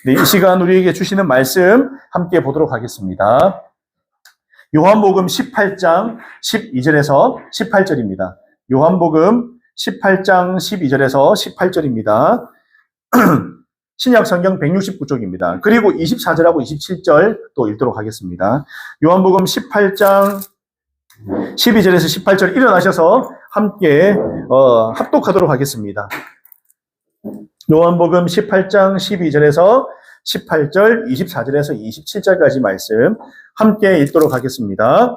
네, 이 시간 우리에게 주시는 말씀 함께 보도록 하겠습니다. 요한복음 18장 12절에서 18절입니다. 요한복음 18장 12절에서 18절입니다. 신약 성경 169쪽입니다. 그리고 24절하고 27절 또 읽도록 하겠습니다. 요한복음 18장 12절에서 18절 일어나셔서 함께 합독하도록 하겠습니다. 요한복음 18장 12절에서 18절, 24절에서 27절까지 말씀 함께 읽도록 하겠습니다.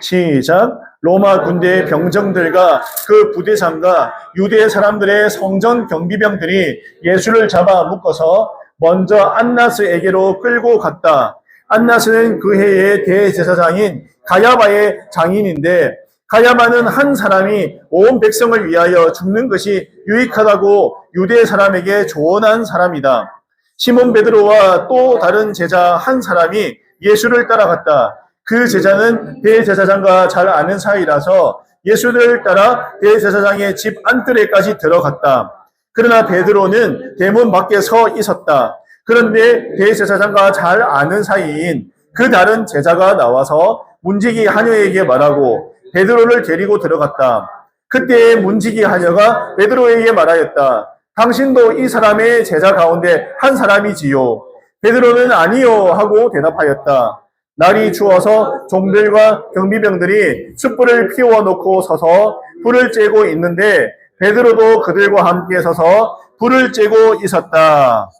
시작. 로마 군대의 병정들과 그 부대장과 유대 사람들의 성전 경비병들이 예수를 잡아 묶어서 먼저 안나스에게로 끌고 갔다. 안나스는 그 해의 대제사장인 가야바의 장인인데 가야바는 한 사람이 온 백성을 위하여 죽는 것이 유익하다고 유대 사람에게 조언한 사람이다. 시몬 베드로와 또 다른 제자 한 사람이 예수를 따라갔다. 그 제자는 대제사장과 잘 아는 사이라서 예수를 따라 대제사장의 집 안뜰에까지 들어갔다. 그러나 베드로는 대문 밖에 서 있었다. 그런데 대제사장과 잘 아는 사이인 그 다른 제자가 나와서 문지기 하녀에게 말하고 베드로를 데리고 들어갔다. 그때 문지기 하녀가 베드로에게 말하였다. 당신도 이 사람의 제자 가운데 한 사람이지요. 베드로는 아니요 하고 대답하였다. 날이 추워서 종들과 경비병들이 숯불을 피워놓고 서서 불을 쬐고 있는데 베드로도 그들과 함께 서서 불을 쬐고 있었다.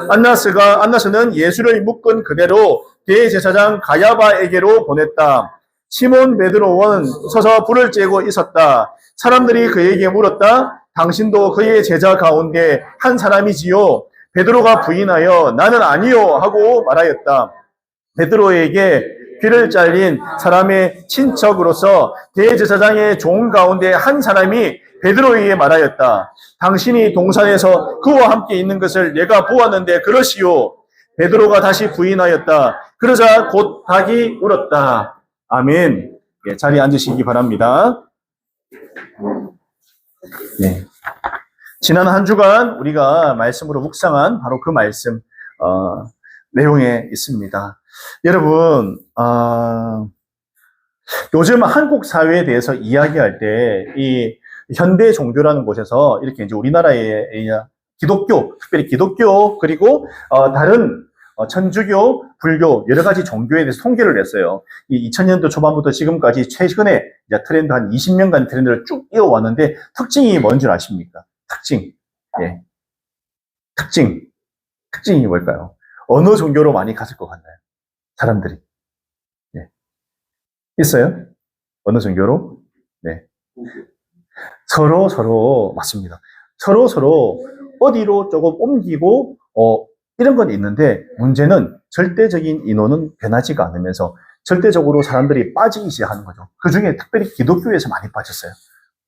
안나스는 예수를 묶은 그대로 대제사장 가야바에게로 보냈다. 시몬 베드로는 서서 불을 쬐고 있었다. 사람들이 그에게 물었다. 당신도 그의 제자 가운데 한 사람이지요? 베드로가 부인하여 나는 아니요 하고 말하였다. 베드로에게 귀를 잘린 사람의 친척으로서 대제사장의 종 가운데 한 사람이 베드로에게 말하였다. 당신이 동산에서 그와 함께 있는 것을 내가 보았는데 그러시오. 베드로가 다시 부인하였다. 그러자 곧 닭이 울었다. 아멘. 네, 자리에 앉으시기 바랍니다. 네. 지난 한 주간 우리가 말씀으로 묵상한 바로 그 말씀 내용에 있습니다. 여러분, 요즘 한국 사회에 대해서 이야기할 때 이 현대 종교라는 곳에서 이렇게 이제 우리나라의 기독교, 특별히 기독교 그리고 다른 천주교, 불교 여러 가지 종교에 대해서 통계를 냈어요. 이 2000년도 초반부터 지금까지 최근에 이제 트렌드 한 20년간 트렌드를 쭉 이어왔는데 특징이 뭔지 아십니까? 특징. 예. 특징이 뭘까요? 어느 종교로 많이 갔을 것 같나요? 사람들이. 예. 있어요? 어느 종교로? 네. 서로 맞습니다. 서로 어디로 조금 옮기고 이런 건 있는데 문제는 절대적인 인원은 변하지가 않으면서 절대적으로 사람들이 빠지기 시작하는 거죠. 그 중에 특별히 기독교에서 많이 빠졌어요.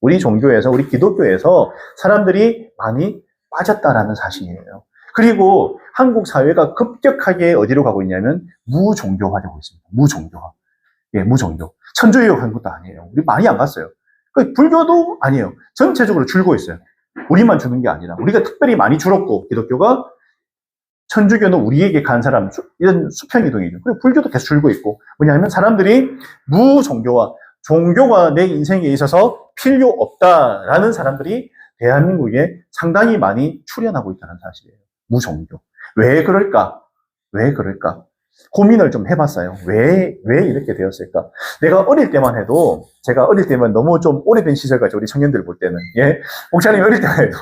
우리 종교에서, 우리 기독교에서 사람들이 많이 빠졌다라는 사실이에요. 그리고 한국 사회가 급격하게 어디로 가고 있냐면 무종교화되고 있습니다. 무종교화. 예, 무종교. 천주교 한 것도 아니에요. 우리 많이 안 갔어요. 불교도 아니에요. 전체적으로 줄고 있어요. 우리만 주는 게 아니라 우리가 특별히 많이 줄었고 기독교가 천주교는 우리에게 간 사람 이런 수평이동이죠. 그리고 불교도 계속 줄고 있고 뭐냐면 사람들이 무종교화, 종교가 내 인생에 있어서 필요 없다라는 사람들이 대한민국에 상당히 많이 출현하고 있다는 사실이에요. 무종교. 왜 그럴까? 고민을 좀 해봤어요. 왜 이렇게 되었을까? 내가 어릴 때만 해도, 제가 어릴 때면 너무 좀 오래된 시절까지 우리 청년들 볼 때는, 예. 목사님이 어릴 때만 해도,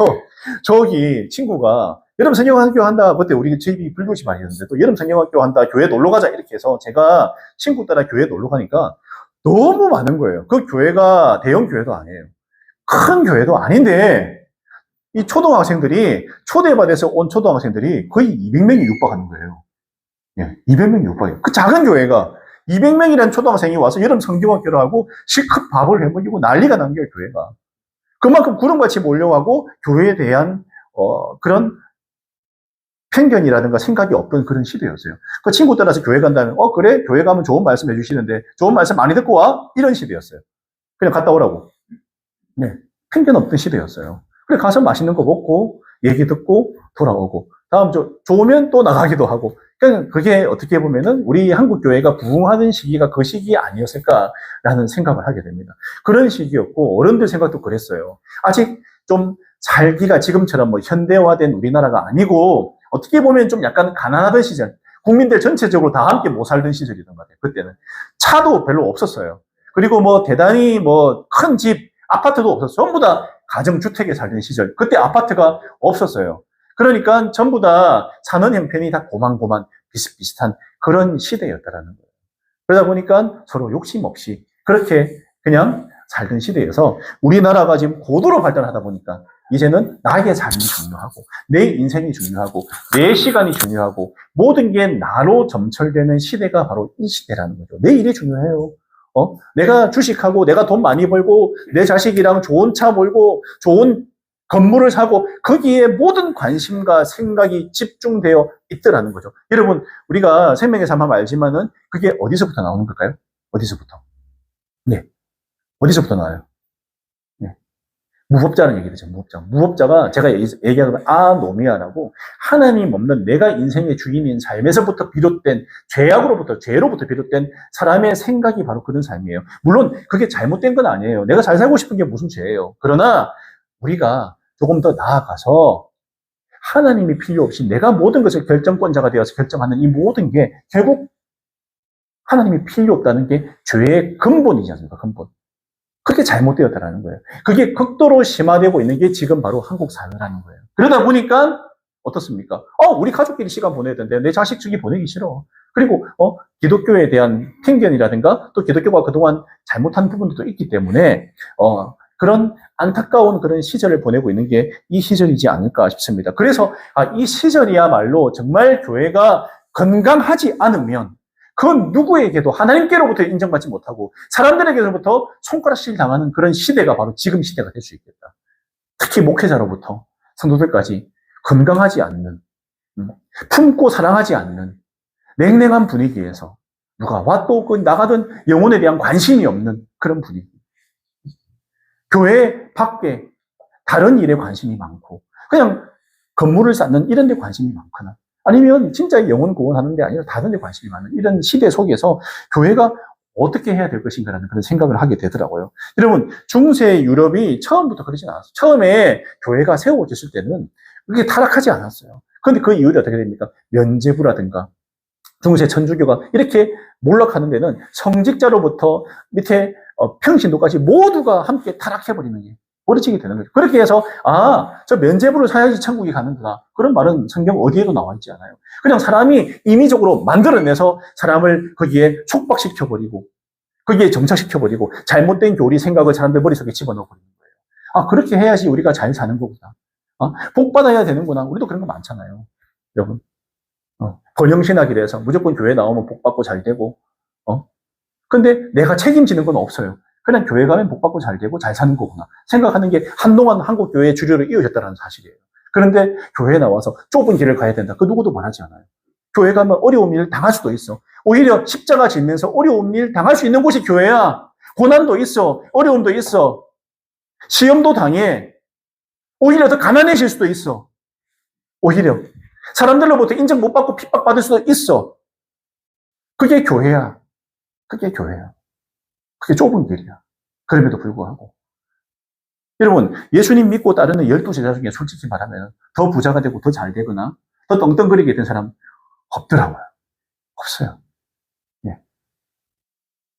저기 친구가 여름 성경학교 한다. 그때 우리 집이 불교집 아니었는데 또 여름 성경학교 한다. 교회 놀러 가자. 이렇게 해서 제가 친구 따라 교회 놀러 가니까 너무 많은 거예요. 그 교회가 대형 교회도 아니에요. 큰 교회도 아닌데, 이 초등학생들이, 초대받아서 온 초등학생들이 거의 200명이 육박하는 거예요. 예, 200명이 육박해요. 그 작은 교회가 200명이라는 초등학생이 와서 여름 성경학교를 하고 실컷 밥을 해먹이고 난리가 난 거예요, 교회가. 그만큼 구름같이 몰려가고 교회에 대한 그런 편견이라든가 생각이 없던 그런 시대였어요. 그 친구 따라서 교회 간다면 그래? 교회 가면 좋은 말씀 해주시는데 좋은 말씀 많이 듣고 와? 이런 시대였어요. 그냥 갔다 오라고. 네, 편견 없던 시대였어요. 그래 가서 맛있는 거 먹고 얘기 듣고 돌아오고 다음 좋으면 또 나가기도 하고. 그러니까 그게 어떻게 보면은 우리 한국 교회가 부흥하는 시기가 그 시기 아니었을까라는 생각을 하게 됩니다. 그런 시기였고 어른들 생각도 그랬어요. 아직 좀 살기가 지금처럼 뭐 현대화된 우리나라가 아니고 어떻게 보면 좀 약간 가난하던 시절, 국민들 전체적으로 다 함께 못 살던 시절이던 것 같아요. 그때는 차도 별로 없었어요. 그리고 뭐 대단히 뭐 큰 집, 아파트도 없었어요. 전부 다 가정주택에 살던 시절. 그때 아파트가 없었어요. 그러니까 전부 다 사는 형편이 다 고만고만 비슷비슷한 그런 시대였다라는 거예요. 그러다 보니까 서로 욕심 없이 그렇게 그냥 살던 시대여서 우리나라가 지금 고도로 발전하다 보니까 이제는 나의 삶이 중요하고 내 인생이 중요하고 내 시간이 중요하고 모든 게 나로 점철되는 시대가 바로 이 시대라는 거죠. 내 일이 중요해요. 내가 주식하고 내가 돈 많이 벌고 내 자식이랑 좋은 차 몰고 좋은 건물을 사고 거기에 모든 관심과 생각이 집중되어 있더라는 거죠. 여러분, 우리가 생명의 삶 하면 알지만은 그게 어디서부터 나오는 걸까요? 어디서부터? 네. 어디서부터 나와요? 네. 무법자는 얘기되죠. 무법자가 제가 얘기하는 아노미아라고 하나님 없는 내가 인생의 주인인 삶에서부터 비롯된 죄로부터 비롯된 사람의 생각이 바로 그런 삶이에요. 물론 그게 잘못된 건 아니에요. 내가 잘 살고 싶은 게 무슨 죄예요. 그러나 우리가 조금 더 나아가서 하나님이 필요 없이 내가 모든 것을 결정권자가 되어서 결정하는 이 모든 게 결국 하나님이 필요 없다는 게 죄의 근본이지 않습니까? 근본. 그게 잘못되었다라는 거예요. 그게 극도로 심화되고 있는 게 지금 바로 한국 사회라는 거예요. 그러다 보니까 어떻습니까? 우리 가족끼리 시간 보내야 되는데 내 자식 주기 보내기 싫어. 그리고 기독교에 대한 편견이라든가 또 기독교가 그동안 잘못한 부분도 있기 때문에 그런 안타까운 그런 시절을 보내고 있는 게 이 시절이지 않을까 싶습니다. 그래서 이 시절이야말로 정말 교회가 건강하지 않으면 그 누구에게도 하나님께로부터 인정받지 못하고 사람들에게로부터 손가락질 당하는 그런 시대가 바로 지금 시대가 될 수 있겠다. 특히 목회자로부터 성도들까지 건강하지 않는, 품고 사랑하지 않는 냉랭한 분위기에서 누가 와 또 나가든 영혼에 대한 관심이 없는 그런 분위기. 교회 밖에 다른 일에 관심이 많고 그냥 건물을 쌓는 이런 데 관심이 많거나 아니면 진짜 영혼 구원하는 데 아니라 다른 데 관심이 많은 이런 시대 속에서 교회가 어떻게 해야 될 것인가라는 그런 생각을 하게 되더라고요. 여러분, 중세 유럽이 처음부터 그러진 않았어요. 처음에 교회가 세워졌을 때는 그렇게 타락하지 않았어요. 그런데 그 이유가 어떻게 됩니까? 면제부라든가 중세 천주교가 이렇게 몰락하는 데는 성직자로부터 밑에 평신도까지 모두가 함께 타락해버리는 게 버려지게 되는 거죠. 그렇게 해서 저 면제부를 사야지 천국에 가는구나. 그런 말은 성경 어디에도 나와 있지 않아요. 그냥 사람이 임의적으로 만들어내서 사람을 거기에 촉박시켜버리고 거기에 정착시켜버리고 잘못된 교리 생각을 사람들 머릿속에 집어넣어버리는 거예요. 그렇게 해야지 우리가 잘 사는 거구나. 복 받아야 되는구나. 우리도 그런 거 많잖아요. 여러분. 번영신학이라서 무조건 교회 나오면 복 받고 잘 되고 근데 내가 책임지는 건 없어요. 그냥 교회 가면 복 받고 잘 되고 잘 사는 거구나 생각하는 게 한동안 한국 교회의 주류로 이어졌다는 사실이에요. 그런데 교회에 나와서 좁은 길을 가야 된다. 그 누구도 말하지 않아요. 교회 가면 어려운 일 당할 수도 있어. 오히려 십자가 지면서 어려운 일 당할 수 있는 곳이 교회야. 고난도 있어. 어려움도 있어. 시험도 당해. 오히려 더 가난해질 수도 있어. 오히려 사람들로부터 인정 못 받고 핍박받을 수도 있어. 그게 교회야. 그게 교회야. 그게 좁은 길이야. 그럼에도 불구하고. 여러분, 예수님 믿고 따르는 12제자 중에 솔직히 말하면 더 부자가 되고 더 잘 되거나 더 떵떵거리게 된 사람 없더라고요. 없어요. 예.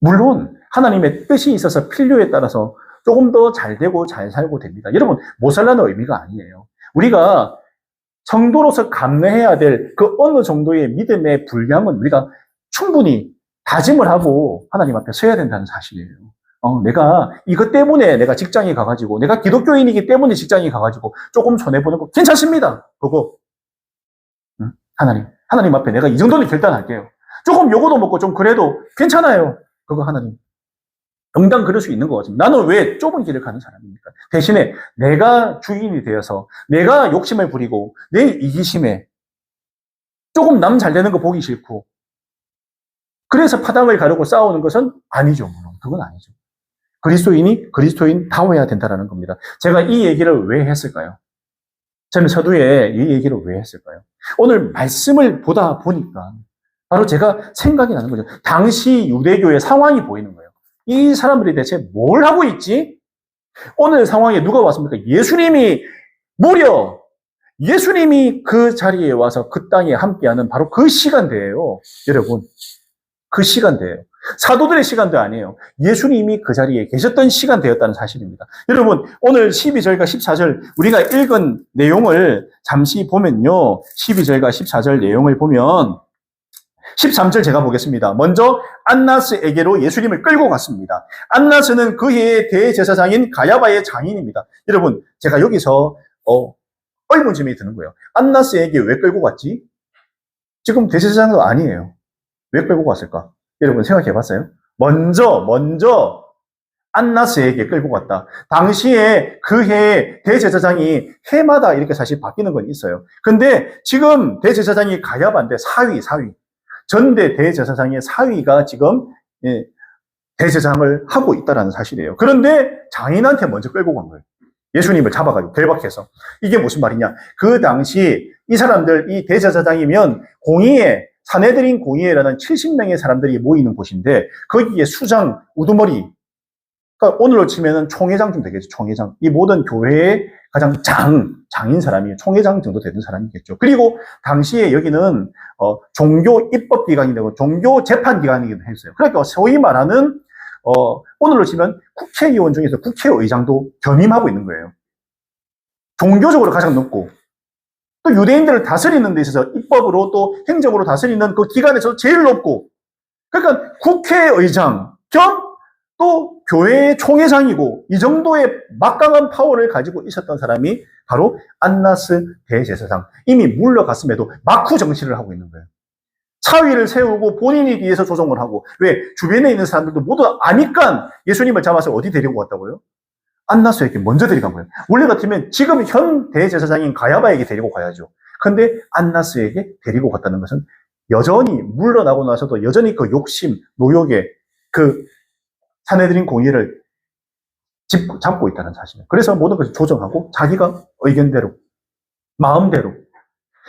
물론 하나님의 뜻이 있어서 필요에 따라서 조금 더 잘 되고 잘 살고 됩니다. 여러분, 못 살라는 의미가 아니에요. 우리가 성도로서 감내해야 될 그 어느 정도의 믿음의 분량은 우리가 충분히 다짐을 하고 하나님 앞에 서야 된다는 사실이에요. 내가 이것 때문에 내가 직장에 가가지고 내가 기독교인이기 때문에 직장에 가가지고 조금 손해보는 거 괜찮습니다. 그거 하나님 앞에 내가 이 정도는 결단할게요. 조금 요거도 먹고 좀 그래도 괜찮아요. 그거 하나님 응당 그럴 수 있는 거 같습니다. 나는 왜 좁은 길을 가는 사람입니까? 대신에 내가 주인이 되어서 내가 욕심을 부리고 내 이기심에 조금 남 잘 되는 거 보기 싫고 그래서 파당을 가르고 싸우는 것은 아니죠. 물론 그건 아니죠. 그리스도인이 그리스도인다워야 된다는 겁니다. 제가 이 얘기를 왜 했을까요? 저는 서두에 이 얘기를 왜 했을까요? 오늘 말씀을 보다 보니까 바로 제가 생각이 나는 거죠. 당시 유대교의 상황이 보이는 거예요. 이 사람들이 대체 뭘 하고 있지? 오늘 상황에 누가 왔습니까? 예수님이 그 자리에 와서 그 땅에 함께하는 바로 그 시간대예요. 여러분, 그 시간대예요. 사도들의 시간도 아니에요. 예수님이 그 자리에 계셨던 시간대였다는 사실입니다. 여러분, 오늘 12절과 14절 우리가 읽은 내용을 잠시 보면요. 12절과 14절 내용을 보면 13절 제가 보겠습니다. 먼저 안나스에게로 예수님을 끌고 갔습니다. 안나스는 그 해의 대제사장인 가야바의 장인입니다. 여러분, 제가 여기서 의문점이 드는 거예요. 안나스에게 왜 끌고 갔지? 지금 대제사장도 아니에요. 왜 끌고 갔을까? 여러분 생각해 봤어요? 먼저 안나스에게 끌고 갔다. 당시에 그 해에 대제사장이 해마다 이렇게 사실 바뀌는 건 있어요. 근데 지금 대제사장이 가야바인데 사위. 전대 대제사장의 사위가 지금 대제사장을 하고 있다는 사실이에요. 그런데 장인한테 먼저 끌고 간 거예요. 예수님을 잡아가지고 결박해서. 이게 무슨 말이냐? 그 당시 이 사람들, 이 대제사장이면 공의회, 사내들인 공의회라는 70명의 사람들이 모이는 곳인데 거기에 수장, 우두머리, 그러니까 오늘로 치면은 총회장 좀 되겠죠. 총회장. 이 모든 교회의 가장 장인 사람이 총회장 정도 되는 사람이겠죠. 그리고 당시에 여기는 종교 입법기관이 되고 종교 재판기관이기도 했어요. 그러니까 소위 말하는 오늘로 치면 국회의원 중에서 국회의장도 겸임하고 있는 거예요. 종교적으로 가장 높고 또 유대인들을 다스리는 데 있어서 입법으로 또 행정으로 다스리는 그 기관에서 제일 높고 그러니까 국회의장 겸 또 교회의 총회장이고 이 정도의 막강한 파워를 가지고 있었던 사람이 바로 안나스 대제사장. 이미 물러갔음에도 막후 정치를 하고 있는 거예요. 사위를 세우고 본인이 뒤에서 조종을 하고 왜? 주변에 있는 사람들도 모두 아니까 예수님을 잡아서 어디 데리고 갔다고요? 안나스에게 먼저 데려간 거예요. 원래 같으면 지금 현 대제사장인 가야바에게 데리고 가야죠. 근데 안나스에게 데리고 갔다는 것은 여전히 물러나고 나서도 여전히 그 욕심, 노욕의 그 사내들인 공의를 잡고 있다는 사실이에요. 그래서 모든 것을 조정하고 자기가 의견대로, 마음대로.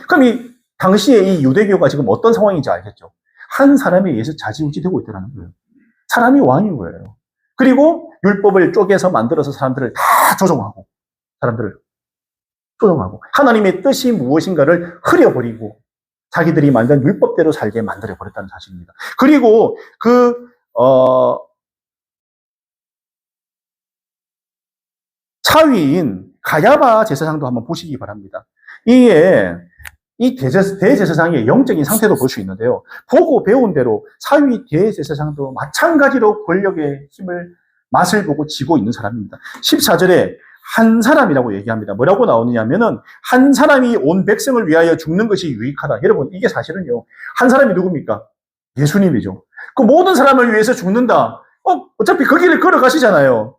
그럼 이 당시에 이 유대교가 지금 어떤 상황인지 알겠죠? 한 사람에 의해서 좌지우지되고 있다는 거예요. 사람이 왕인 거예요. 그리고 율법을 쪼개서 만들어서 사람들을 다 조종하고 하나님의 뜻이 무엇인가를 흐려버리고 자기들이 만든 율법대로 살게 만들어버렸다는 사실입니다. 그리고 사위인 가야바 제사장도 한번 보시기 바랍니다. 이 대제사장의 영적인 상태도 볼 수 있는데요. 보고 배운 대로 사위 대제사장도 마찬가지로 권력의 맛을 보고 지고 있는 사람입니다. 14절에 한 사람이라고 얘기합니다. 뭐라고 나오느냐면은 한 사람이 온 백성을 위하여 죽는 것이 유익하다. 여러분 이게 사실은요. 한 사람이 누굽니까? 예수님이죠. 그 모든 사람을 위해서 죽는다. 어차피 그 길을 걸어가시잖아요.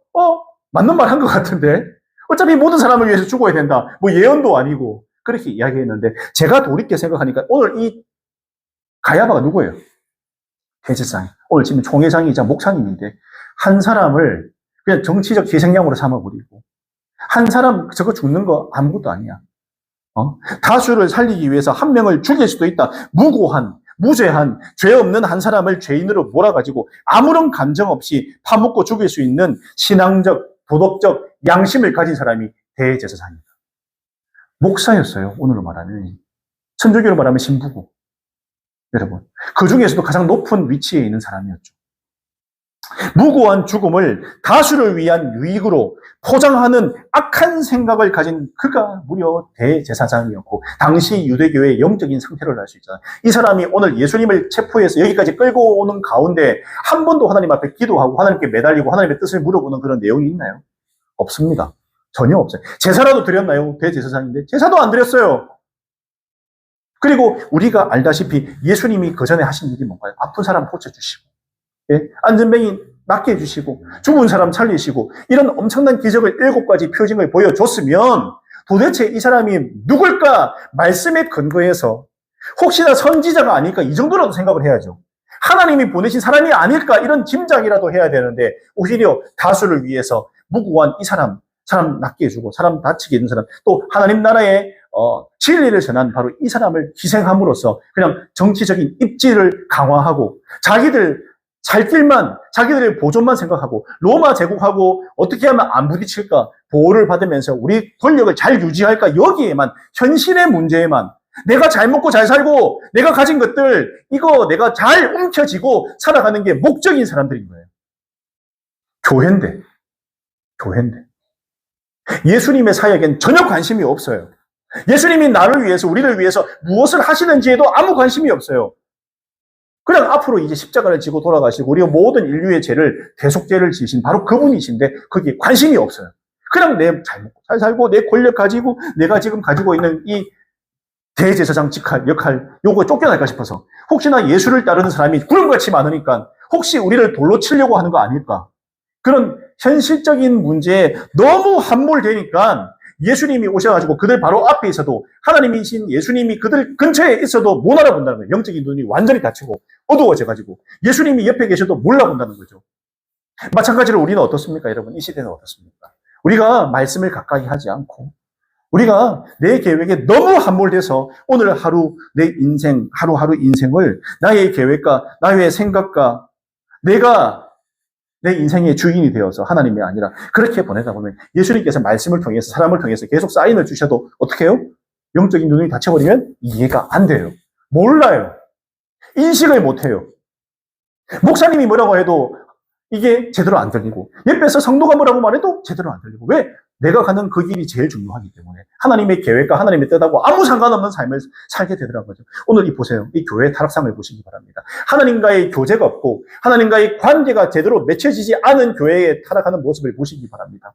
맞는 말 한 것 같은데. 어차피 모든 사람을 위해서 죽어야 된다. 뭐 예언도 아니고. 그렇게 이야기했는데, 제가 돌이켜 생각하니까 오늘 이 가야바가 누구예요? 대제사장. 오늘 지금 총회장이자 목사님인데, 한 사람을 그냥 정치적 희생양으로 삼아버리고, 한 사람 저거 죽는 거 아무것도 아니야. 다수를 살리기 위해서 한 명을 죽일 수도 있다. 무죄한, 죄 없는 한 사람을 죄인으로 몰아가지고 아무런 감정 없이 파묻고 죽일 수 있는 신앙적, 도덕적 양심을 가진 사람이 대제사장입니다. 목사였어요. 오늘로 말하면. 천주교로 말하면 신부고. 여러분, 그 중에서도 가장 높은 위치에 있는 사람이었죠. 무고한 죽음을 다수를 위한 유익으로 포장하는 악한 생각을 가진 그가 무려 대제사장이었고 당시 유대교의 영적인 상태를 알 수 있잖아요. 이 사람이 오늘 예수님을 체포해서 여기까지 끌고 오는 가운데 한 번도 하나님 앞에 기도하고 하나님께 매달리고 하나님의 뜻을 물어보는 그런 내용이 있나요? 없습니다. 전혀 없어요. 제사라도 드렸나요? 대제사장인데 제사도 안 드렸어요. 그리고 우리가 알다시피 예수님이 그 전에 하신 일이 뭔가요? 아픈 사람 고쳐주시고 안전병이 낫게 해주시고 죽은 사람 살리시고 이런 엄청난 기적을 7가지 표징을 보여줬으면 도대체 이 사람이 누굴까? 말씀에 근거해서 혹시나 선지자가 아닐까? 이 정도라도 생각을 해야죠. 하나님이 보내신 사람이 아닐까? 이런 짐작이라도 해야 되는데 오히려 다수를 위해서 무고한 이 사람 사람 낫게 해주고 사람 다치게 해준 사람, 또 하나님 나라의 진리를 전한 바로 이 사람을 희생함으로써 그냥 정치적인 입지를 강화하고 자기들 살 길만, 자기들의 보존만 생각하고 로마 제국하고 어떻게 하면 안 부딪힐까 보호를 받으면서 우리 권력을 잘 유지할까, 여기에만, 현실의 문제에만, 내가 잘 먹고 잘 살고 내가 가진 것들 이거 내가 잘 움켜쥐고 살아가는 게 목적인 사람들인 거예요. 교회인데 예수님의 사역엔 전혀 관심이 없어요. 예수님이 나를 위해서, 우리를 위해서 무엇을 하시는지에도 아무 관심이 없어요. 그냥 앞으로 이제 십자가를 지고 돌아가시고 우리 모든 인류의 죄를, 대속죄를 지신 바로 그분이신데 거기에 관심이 없어요. 그냥 내 잘 먹고 잘 살고 내 권력 가지고 내가 지금 가지고 있는 이 대제사장 역할 요거 쫓겨날까 싶어서, 혹시나 예수를 따르는 사람이 구름같이 많으니까 혹시 우리를 돌로 치려고 하는 거 아닐까, 그런 현실적인 문제에 너무 함몰되니까 예수님이 오셔가지고 그들 바로 앞에 있어도, 하나님이신 예수님이 그들 근처에 있어도 못 알아본다는 거예요. 영적인 눈이 완전히 닫히고 어두워져가지고 예수님이 옆에 계셔도 몰라본다는 거죠. 마찬가지로 우리는 어떻습니까? 여러분, 이 시대는 어떻습니까? 우리가 말씀을 가까이 하지 않고 우리가 내 계획에 너무 함몰돼서 오늘 하루 내 인생, 하루하루 인생을 나의 계획과 나의 생각과 내가 내 인생의 주인이 되어서 하나님이 아니라 그렇게 보내다 보면 예수님께서 말씀을 통해서, 사람을 통해서 계속 사인을 주셔도 어떻게 해요? 영적인 눈이 닫혀버리면 이해가 안 돼요. 몰라요. 인식을 못해요. 목사님이 뭐라고 해도 이게 제대로 안 들리고, 옆에서 성도가 뭐라고 말해도 제대로 안 들리고. 왜? 내가 가는 그 길이 제일 중요하기 때문에 하나님의 계획과 하나님의 뜻하고 아무 상관없는 삶을 살게 되더라는 거죠. 오늘 보세요. 이 교회의 타락상을 보시기 바랍니다. 하나님과의 교제가 없고 하나님과의 관계가 제대로 맺혀지지 않은 교회에 타락하는 모습을 보시기 바랍니다.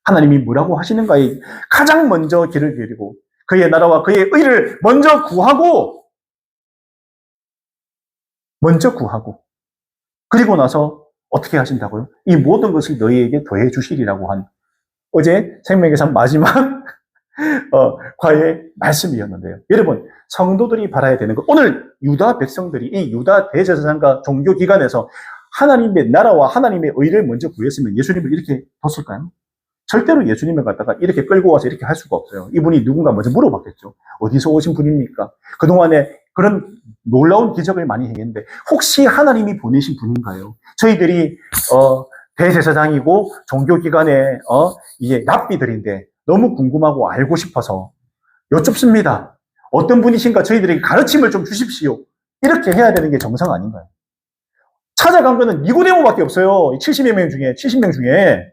하나님이 뭐라고 하시는가에 가장 먼저 길을 기울이고 그의 나라와 그의 의를 먼저 구하고 그리고 나서 어떻게 하신다고요? 이 모든 것을 너희에게 더해 주시리라고 한 어제 생명의 삶 마지막 과의 말씀이었는데요. 여러분, 성도들이 바라야 되는 것, 오늘 유다 백성들이 이 유다 대제사장과 종교기관에서 하나님의 나라와 하나님의 의를 먼저 구했으면 예수님을 이렇게 뒀을까요? 절대로 예수님을 갖다가 이렇게 끌고 와서 이렇게 할 수가 없어요. 이분이 누군가 먼저 물어봤겠죠. 어디서 오신 분입니까? 그동안에 그런 놀라운 기적을 많이 행했는데 혹시 하나님이 보내신 분인가요? 저희들이 대제사장이고 종교기관의 이게 랍비들인데 너무 궁금하고 알고 싶어서 여쭙습니다. 어떤 분이신가 저희들에게 가르침을 좀 주십시오. 이렇게 해야 되는 게 정상 아닌가요? 찾아간 거는 니고데모밖에 없어요. 70명 중에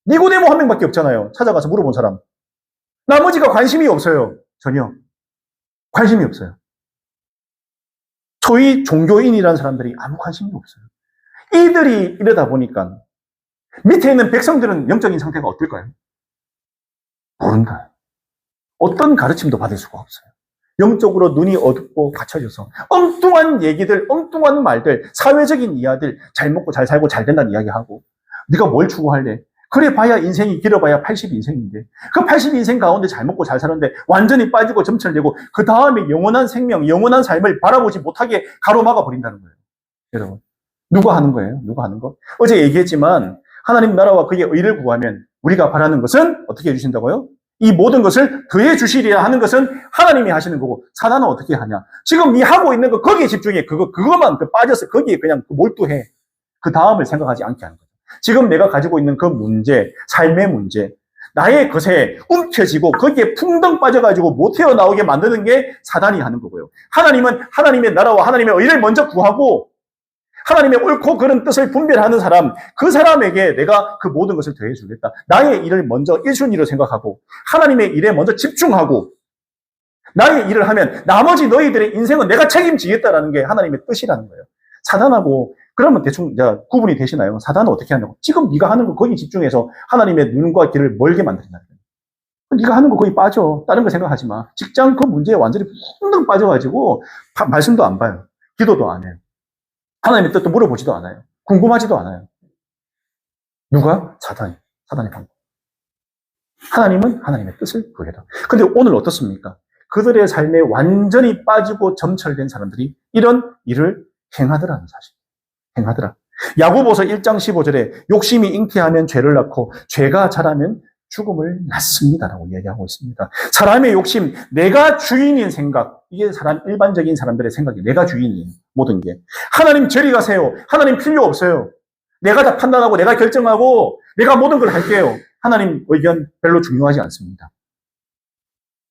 니고데모 한 명밖에 없잖아요. 찾아가서 물어본 사람. 나머지가 관심이 없어요. 전혀. 관심이 없어요. 소위 종교인이라는 사람들이 아무 관심이 없어요. 이들이 이러다 보니까 밑에 있는 백성들은 영적인 상태가 어떨까요? 모른다. 어떤 가르침도 받을 수가 없어요. 영적으로 눈이 어둡고 갇혀져서 엉뚱한 얘기들, 엉뚱한 말들, 사회적인 이야기들, 잘 먹고 잘 살고 잘 된다는 이야기하고 네가 뭘 추구할래? 그래 봐야 인생이 길어봐야 80인생인데 그 80인생 가운데 잘 먹고 잘 사는데 완전히 빠지고 점철되고 그 다음에 영원한 생명, 영원한 삶을 바라보지 못하게 가로막아 버린다는 거예요. 여러분, 누가 하는 거예요? 누가 하는 거? 어제 얘기했지만 하나님 나라와 그의 의를 구하면 우리가 바라는 것은 어떻게 해주신다고요? 이 모든 것을 더해 주시리라 하는 것은 하나님이 하시는 거고, 사단은 어떻게 하냐? 지금 네 하고 있는 거 거기에 집중해. 그것만 빠져서 거기에 그냥 몰두해. 그 다음을 생각하지 않게 하는 거죠. 지금 내가 가지고 있는 그 문제, 삶의 문제, 나의 것에 움켜쥐고 거기에 풍덩 빠져가지고 못 헤어나오게 만드는 게 사단이 하는 거고요. 하나님은 하나님의 나라와 하나님의 의를 먼저 구하고 하나님의 옳고 그른 뜻을 분별하는 사람, 그 사람에게 내가 그 모든 것을 더해주겠다. 나의 일을 먼저 1순위로 생각하고 하나님의 일에 먼저 집중하고 나의 일을 하면 나머지 너희들의 인생은 내가 책임지겠다라는 게 하나님의 뜻이라는 거예요. 사단하고 그러면 대충 구분이 되시나요? 사단은 어떻게 하냐고. 지금 네가 하는 거 거기 집중해서 하나님의 눈과 귀를 멀게 만든다는 거예요. 네가 하는 거 거기 빠져. 다른 거 생각하지 마. 직장 그 문제에 완전히 풍덩 빠져가지고 말씀도 안 봐요. 기도도 안 해요. 하나님의 뜻도 물어보지도 않아요. 궁금하지도 않아요. 누가? 사단이 방법. 하나님은 하나님의 뜻을 구해라. 근데 오늘 어떻습니까? 그들의 삶에 완전히 빠지고 점철된 사람들이 이런 일을 행하더라는 사실. 행하더라. 야고보서 1장 15절에 욕심이 잉태하면 죄를 낳고 죄가 자라면 죽음을 낳습니다라고 이야기하고 있습니다. 사람의 욕심, 내가 주인인 생각, 이게 일반적인 사람들의 생각이 내가 주인이에요. 모든 게. 하나님 저리 가세요. 하나님 필요 없어요. 내가 다 판단하고 내가 결정하고 내가 모든 걸 할게요. 하나님 의견 별로 중요하지 않습니다.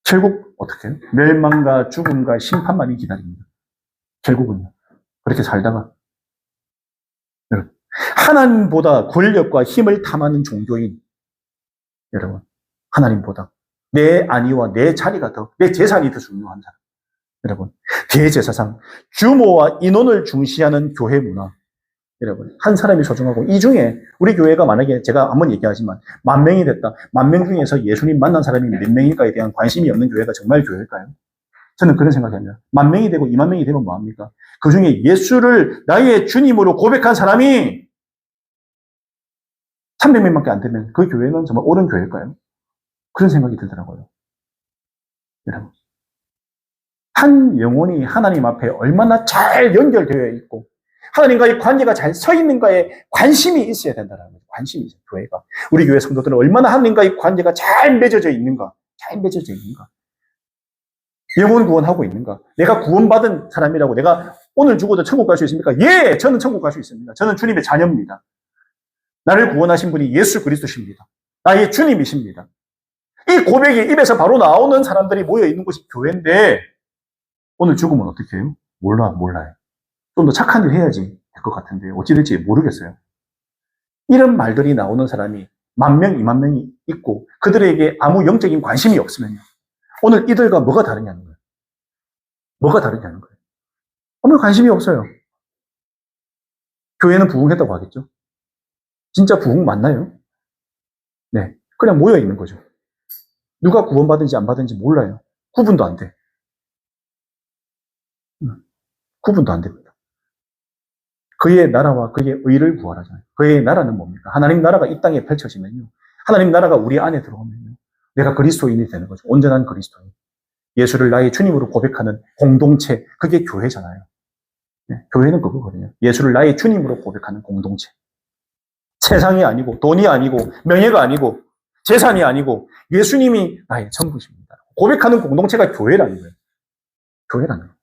결국 어떻게 해요? 멸망과 죽음과 심판만이 기다립니다. 결국은요. 그렇게 살다가 여러분, 하나님보다 권력과 힘을 탐하는 종교인 여러분, 하나님보다 내 안위와 내 자리가 더, 내 재산이 더 중요한 사람. 여러분, 대제사상, 규모와 인원을 중시하는 교회 문화. 여러분, 한 사람이 소중하고, 이 중에 우리 교회가 만약에 제가 한번 얘기하지만 10,000명이 됐다. 10,000명 중에서 예수님 만난 사람이 몇 명일까에 대한 관심이 없는 교회가 정말 교회일까요? 저는 그런 생각이 합니다. 10,000명이 되고 20,000명이 되면 뭐합니까? 그 중에 예수를 나의 주님으로 고백한 사람이 300명밖에 안 되면 그 교회는 정말 옳은 교회일까요? 그런 생각이 들더라고요. 여러분, 한 영혼이 하나님 앞에 얼마나 잘 연결되어 있고 하나님과의 관계가 잘 서 있는가에 관심이 있어야 된다는 거죠. 관심이 있어요, 교회가. 우리 교회 성도들은 얼마나 하나님과의 관계가 잘 맺어져 있는가, 잘 맺어져 있는가. 영혼 구원하고 있는가. 내가 구원받은 사람이라고 내가 오늘 죽어도 천국 갈 수 있습니까? 예, 저는 천국 갈 수 있습니다. 저는 주님의 자녀입니다. 나를 구원하신 분이 예수 그리스도십니다. 나의 주님이십니다. 이 고백이 입에서 바로 나오는 사람들이 모여 있는 곳이 교회인데 오늘 죽으면 어떻게 해요? 몰라요. 좀 더 착한 일 해야지 될 것 같은데 어찌 될지 모르겠어요. 이런 말들이 나오는 사람이 10,000명, 20,000명이 있고 그들에게 아무 영적인 관심이 없으면요. 오늘 이들과 뭐가 다르냐는 거예요. 뭐가 다르냐는 거예요. 아무 관심이 없어요. 교회는 부흥했다고 하겠죠. 진짜 부흥 맞나요? 네, 그냥 모여 있는 거죠. 누가 구원받은지 안 받은지 몰라요. 구분도 안 돼. 구분도 안 됩니다. 그의 나라와 그의 의를 구하라잖아요. 그의 나라는 뭡니까? 하나님 나라가 이 땅에 펼쳐지면요. 하나님 나라가 우리 안에 들어오면요. 내가 그리스도인이 되는 거죠. 온전한 그리스도인. 예수를 나의 주님으로 고백하는 공동체. 그게 교회잖아요. 네, 교회는 그거거든요. 예수를 나의 주님으로 고백하는 공동체. 세상이 아니고 돈이 아니고 명예가 아니고 재산이 아니고 예수님이 나의 전부십니다. 고백하는 공동체가 교회라는 거예요. 교회라는 거예요.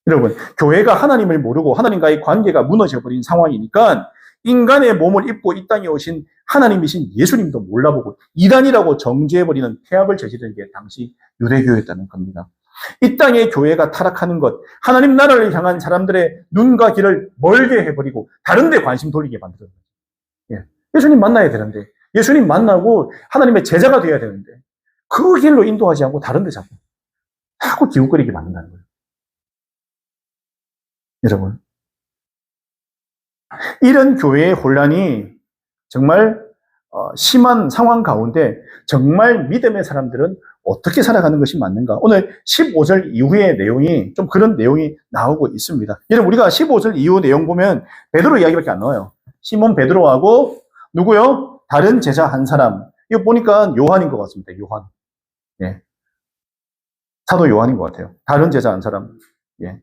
여러분, 교회가 하나님을 모르고 하나님과의 관계가 무너져버린 상황이니까 인간의 몸을 입고 이 땅에 오신 하나님이신 예수님도 몰라보고 이단이라고 정죄해버리는 폐합을 저지른 게 당시 유대교였다는 겁니다. 이 땅의 교회가 타락하는 것, 하나님 나라를 향한 사람들의 눈과 귀를 멀게 해버리고 다른 데 관심 돌리게 만드는 거예요. 예. 예수님 만나야 되는데 예수님 만나고 하나님의 제자가 되어야 되는데 그 길로 인도하지 않고 다른 데 자꾸 기웃거리게 만든다는 거예요. 여러분, 이런 교회의 혼란이 정말 심한 상황 가운데 정말 믿음의 사람들은 어떻게 살아가는 것이 맞는가? 오늘 15절 이후의 내용이 좀 그런 내용이 나오고 있습니다. 여러분, 우리가 15절 이후 내용 보면 베드로 이야기밖에 안 나와요. 시몬 베드로하고 누구요? 다른 제자 한 사람. 이거 보니까 요한인 것 같습니다. 요한. 예. 사도 요한인 것 같아요. 다른 제자 한 사람. 예.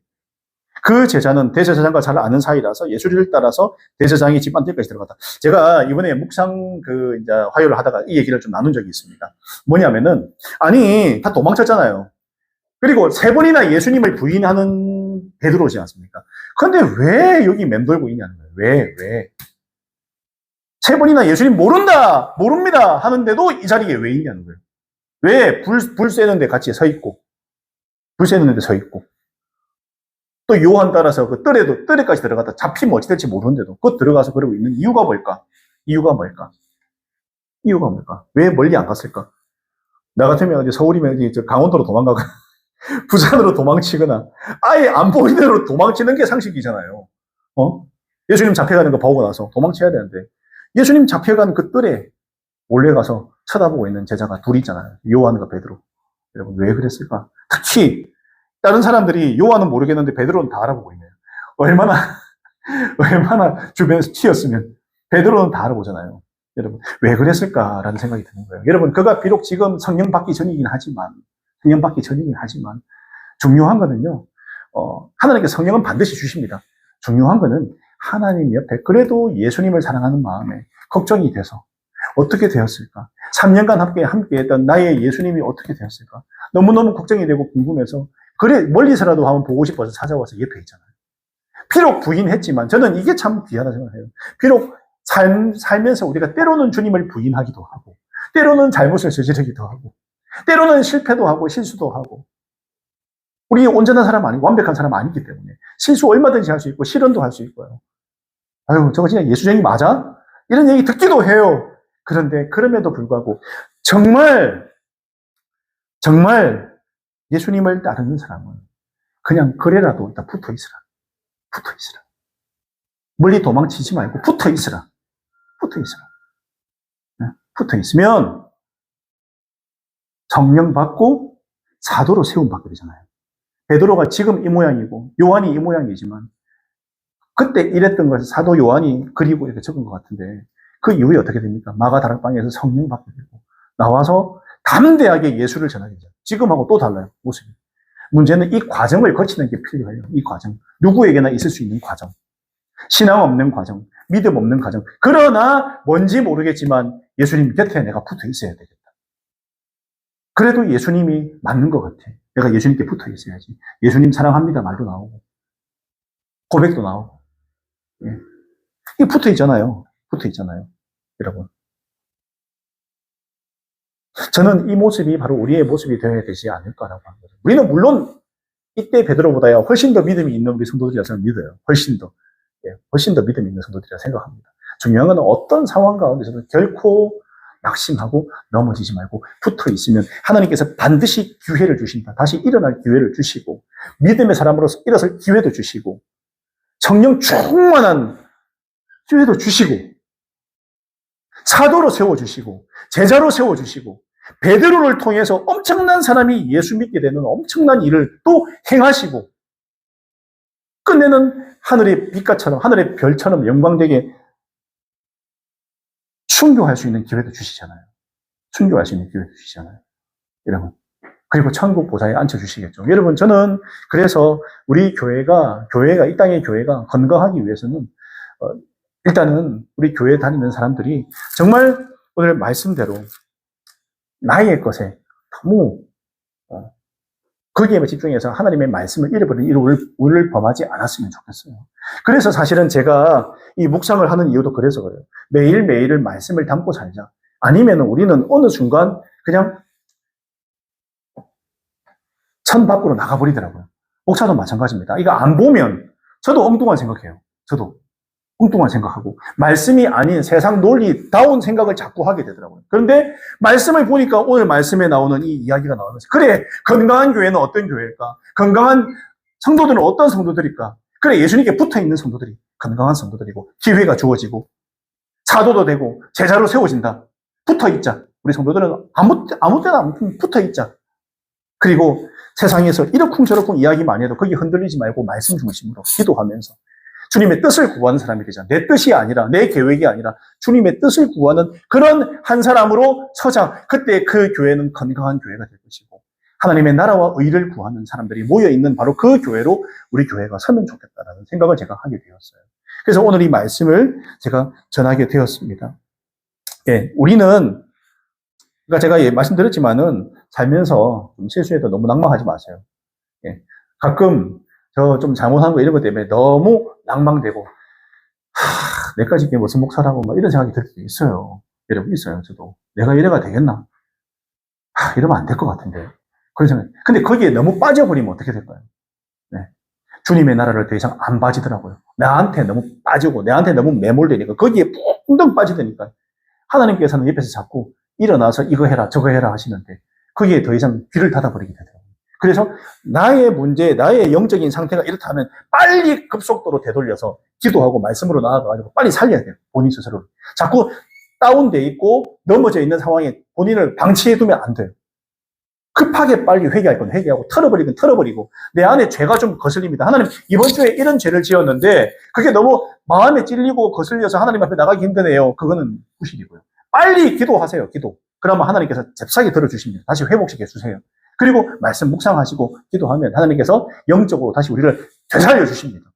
그 제자는 대제사장과 잘 아는 사이라서 예수를 따라서 대제사장이 집 안뜰까지 들어갔다. 제가 이번에 묵상 이제 화요를 하다가 이 얘기를 좀 나눈 적이 있습니다. 뭐냐면은, 아니, 다 도망쳤잖아요. 그리고 3번이나 예수님을 부인하는 베드로지 않습니까? 그런데 왜 여기 맴돌고 있냐는 거예요. 왜? 3번이나 예수님 모릅니다 하는데도 이 자리에 왜 있냐는 거예요. 왜 불 쐬는데 같이 서 있고, 또 요한 따라서 그 뜰에까지 들어갔다 잡히면 어찌 될지 모르는데도 그거 들어가서 그러고 있는 이유가 뭘까? 왜 멀리 안 갔을까? 나 같으면 어디 서울이면 어디 강원도로 도망가거나 부산으로 도망치거나 아예 안 보이는 데로 도망치는 게 상식이잖아요. 예수님 잡혀가는 거 보고 나서 도망쳐야 되는데 예수님 잡혀간 그 뜰에 몰래 가서 쳐다보고 있는 제자가 둘이 있잖아요. 요한과 베드로. 여러분, 왜 그랬을까? 특히 다른 사람들이 요한은 모르겠는데 베드로는 다 알아보고 있네요. 얼마나 주변에서 튀었으면 베드로는 다 알아보잖아요. 여러분, 왜 그랬을까라는 생각이 드는 거예요. 여러분, 그가 비록 지금 성령 받기 전이긴 하지만 중요한 거는요. 하나님께 성령은 반드시 주십니다. 중요한 거는 하나님 옆에 그래도 예수님을 사랑하는 마음에 걱정이 돼서 어떻게 되었을까? 3년간 함께했던 나의 예수님이 어떻게 되었을까? 너무너무 걱정이 되고 궁금해서 그래 멀리서라도 한번 보고 싶어서 찾아와서 옆에 있잖아요. 비록 부인했지만 저는 이게 참 귀하다 생각해요. 비록 살면서 우리가 때로는 주님을 부인하기도 하고 때로는 잘못을 저지르기도 하고 때로는 실패도 하고 실수도 하고 우리 온전한 사람 아니고 완벽한 사람 아니기 때문에 실수 얼마든지 할 수 있고 실언도 할 수 있고요. 아유 저거 진짜 예수쟁이 맞아? 이런 얘기 듣기도 해요. 그런데 그럼에도 불구하고 정말 예수님을 따르는 사람은 그냥 그래라도 일단 붙어 있으라. 붙어 있으라. 멀리 도망치지 말고 붙어 있으라. 붙어 있으라. 붙어 있으면 성령 받고 사도로 세움 받게 되잖아요. 베드로가 지금 이 모양이고 요한이 이 모양이지만 그때 이랬던 것을 사도 요한이 그리고 이렇게 적은 것 같은데 그 이후에 어떻게 됩니까? 마가다락방에서 성령 받게 되고 나와서 담대하게 예수를 전하게 되죠. 지금하고 또 달라요. 모습이. 문제는 이 과정을 거치는 게 필요해요. 이 과정. 누구에게나 있을 수 있는 과정. 신앙 없는 과정. 믿음 없는 과정. 그러나 뭔지 모르겠지만 예수님 곁에 내가 붙어 있어야 되겠다. 그래도 예수님이 맞는 것 같아. 내가 예수님께 붙어 있어야지. 예수님 사랑합니다 말도 나오고 고백도 나오고. 예. 이 붙어 있잖아요. 붙어 있잖아요. 여러분. 저는 이 모습이 바로 우리의 모습이 되어야 되지 않을까라고 합니다. 우리는 물론 이때 베드로보다야 훨씬 더 믿음이 있는 우리 성도들이라 저는 믿어요. 훨씬 더. 예, 훨씬 더 믿음이 있는 성도들이라 생각합니다. 중요한 건 어떤 상황 가운데서도 결코 낙심하고 넘어지지 말고 붙어 있으면 하나님께서 반드시 기회를 주신다. 다시 일어날 기회를 주시고 믿음의 사람으로서 일어설 기회도 주시고 성령 충만한 기회도 주시고 사도로 세워주시고 제자로 세워주시고 베드로를 통해서 엄청난 사람이 예수 믿게 되는 엄청난 일을 또 행하시고 끝내는 하늘의 빛깔처럼 하늘의 별처럼 영광되게 순교할 수 있는 기회도 주시잖아요. 순교할 수 있는 기회도 주시잖아요. 여러분. 그리고 천국 보좌에 앉혀주시겠죠. 여러분, 저는 그래서 우리 교회가 이 땅의 교회가 건강하기 위해서는 일단은 우리 교회 다니는 사람들이 정말 오늘 말씀대로 나의 것에 너무 거기에 집중해서 하나님의 말씀을 잃어버린 일을 범하지 않았으면 좋겠어요. 그래서 사실은 제가 이 묵상을 하는 이유도 그래서 그래요. 매일매일을 말씀을 담고 살자. 아니면 우리는 어느 순간 그냥 천 밖으로 나가버리더라고요. 목사도 마찬가지입니다. 이거 안 보면 저도 엉뚱한 생각해요. 저도 엉뚱한 생각하고 말씀이 아닌 세상 논리다운 생각을 자꾸 하게 되더라고요. 그런데 말씀을 보니까 오늘 말씀에 나오는 이 이야기가 나오면서 그래 건강한 교회는 어떤 교회일까? 건강한 성도들은 어떤 성도들일까? 그래 예수님께 붙어있는 성도들이 건강한 성도들이고 기회가 주어지고 사도도 되고 제자로 세워진다. 붙어있자. 우리 성도들은 아무 때나 붙어있자. 그리고 세상에서 이러쿵저러쿵 이야기만 해도 거기 흔들리지 말고 말씀 중심으로 기도하면서 주님의 뜻을 구하는 사람이 되자. 내 뜻이 아니라 내 계획이 아니라 주님의 뜻을 구하는 그런 한 사람으로 서자. 그때 그 교회는 건강한 교회가 될 것이고 하나님의 나라와 의를 구하는 사람들이 모여있는 바로 그 교회로 우리 교회가 서면 좋겠다라는 생각을 제가 하게 되었어요. 그래서 오늘 이 말씀을 제가 전하게 되었습니다. 예, 우리는 그러니까 제가 말씀드렸지만은 살면서 좀 실수해도 너무 낭망하지 마세요. 예, 가끔 저 좀 잘못한 거 이런 것 때문에 너무 낭망되고 내까지 이게 무슨 목사라고 막 이런 생각이 들 때도 있어요. 여러분 있어요. 저도 내가 이래가 되겠나? 이러면 안 될 것 같은데 그런 생각. 근데 거기에 너무 빠져버리면 어떻게 될까요? 네. 주님의 나라를 더 이상 안 빠지더라고요. 나한테 너무 빠지고 내한테 너무 매몰되니까 거기에 뿡덩 빠지더니까 하나님께서는 옆에서 자꾸 일어나서 이거 해라 저거 해라 하시는데 거기에 더 이상 귀를 닫아버리게 되더라고요. 그래서 나의 문제, 나의 영적인 상태가 이렇다면 빨리 급속도로 되돌려서 기도하고 말씀으로 나아가가지고 빨리 살려야 돼요. 본인 스스로를. 자꾸 다운돼 있고 넘어져 있는 상황에 본인을 방치해두면 안 돼요. 급하게 빨리 회개할 건 회개하고 털어버리건 털어버리고 내 안에 죄가 좀 거슬립니다. 하나님 이번 주에 이런 죄를 지었는데 그게 너무 마음에 찔리고 거슬려서 하나님 앞에 나가기 힘드네요. 그거는 부실이고요. 빨리 기도하세요. 기도. 그러면 하나님께서 잽싸게 들어주십니다. 다시 회복시켜 주세요. 그리고 말씀 묵상하시고 기도하면 하나님께서 영적으로 다시 우리를 되살려 주십니다.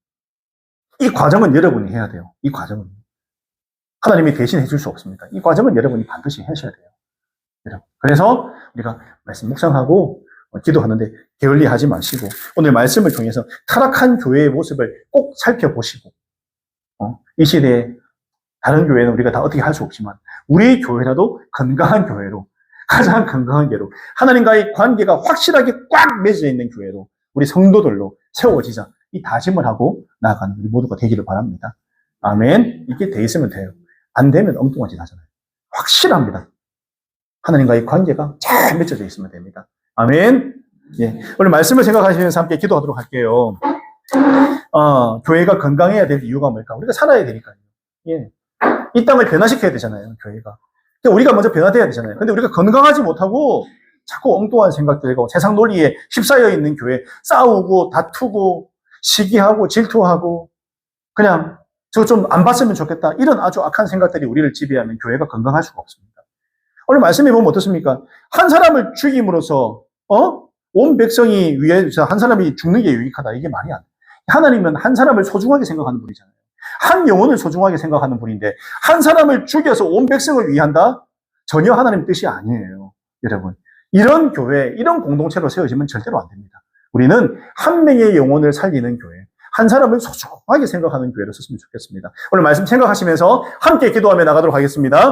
이 과정은 여러분이 해야 돼요. 이 과정은. 하나님이 대신 해줄 수 없습니다. 이 과정은 여러분이 반드시 하셔야 돼요. 여러분. 그래서 우리가 말씀 묵상하고 기도하는데 게을리하지 마시고 오늘 말씀을 통해서 타락한 교회의 모습을 꼭 살펴보시고 이 시대에 다른 교회는 우리가 다 어떻게 할 수 없지만 우리 교회라도 건강한 교회로 가장 건강한 교회로 하나님과의 관계가 확실하게 꽉 맺어져 있는 교회로 우리 성도들로 세워지자 이 다짐을 하고 나아가는 우리 모두가 되기를 바랍니다. 아멘. 이게 돼 있으면 돼요. 안 되면 엉뚱한 짓 하잖아요. 확실합니다. 하나님과의 관계가 잘 맺어져 있으면 됩니다. 아멘. 예. 오늘 말씀을 생각하시면서 함께 기도하도록 할게요. 교회가 건강해야 될 이유가 뭘까? 우리가 살아야 되니까요. 예. 이 땅을 변화시켜야 되잖아요, 교회가. 그러니까 우리가 먼저 변화돼야 되잖아요. 근데 우리가 건강하지 못하고 자꾸 엉뚱한 생각들과 세상 논리에 휩싸여 있는 교회, 싸우고 다투고 시기하고 질투하고 그냥 저 좀 안 봤으면 좋겠다. 이런 아주 악한 생각들이 우리를 지배하면 교회가 건강할 수가 없습니다. 오늘 말씀해 보면 어떻습니까? 한 사람을 죽임으로써 온 백성이 위해서 한 사람이 죽는 게 유익하다. 이게 말이 안 돼요. 하나님은 한 사람을 소중하게 생각하는 분이잖아요. 한 영혼을 소중하게 생각하는 분인데 한 사람을 죽여서 온 백성을 위한다? 전혀 하나님 뜻이 아니에요. 여러분. 이런 교회, 이런 공동체로 세워지면 절대로 안 됩니다. 우리는 한 명의 영혼을 살리는 교회, 한 사람을 소중하게 생각하는 교회로 썼으면 좋겠습니다. 오늘 말씀 생각하시면서 함께 기도하며 나가도록 하겠습니다.